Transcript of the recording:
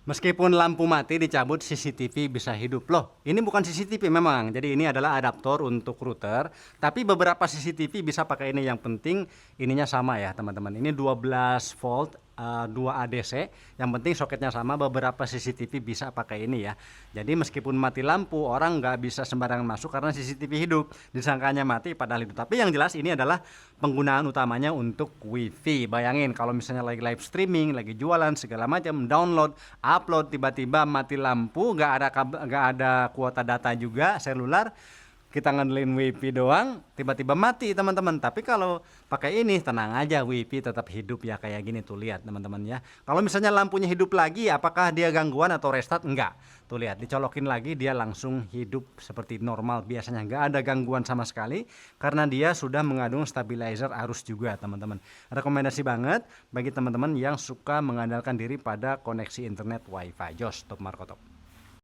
Meskipun lampu mati dicabut, CCTV bisa hidup. Loh, ini bukan CCTV memang. Jadi ini adalah adaptor untuk router. Tapi beberapa CCTV bisa pakai ini. Yang penting ininya sama ya teman-teman. Ini 12 volt 2 ADC. Yang penting soketnya sama. Beberapa CCTV bisa pakai ini ya. Jadi meskipun mati lampu, orang nggak bisa sembarangan masuk karena CCTV hidup. Disangkanya mati padahal hidup. Tapi yang jelas ini adalah penggunaan utamanya untuk WiFi. Bayangin kalau misalnya lagi live streaming, lagi jualan segala macam, download, upload, tiba-tiba mati lampu, nggak ada kuota data juga seluler, kita ngandelin WiFi doang, tiba-tiba mati teman-teman. Tapi kalau pakai ini tenang aja, WiFi tetap hidup ya, kayak gini tuh, lihat teman-teman ya. Kalau misalnya lampunya hidup lagi, apakah dia gangguan atau restart? Enggak. Tuh lihat, dicolokin lagi dia langsung hidup seperti normal biasanya, nggak ada gangguan sama sekali karena dia sudah mengandung stabilizer arus juga teman-teman. Rekomendasi banget bagi teman-teman yang suka mengandalkan diri pada koneksi internet WiFi. Jos, Top Markotop.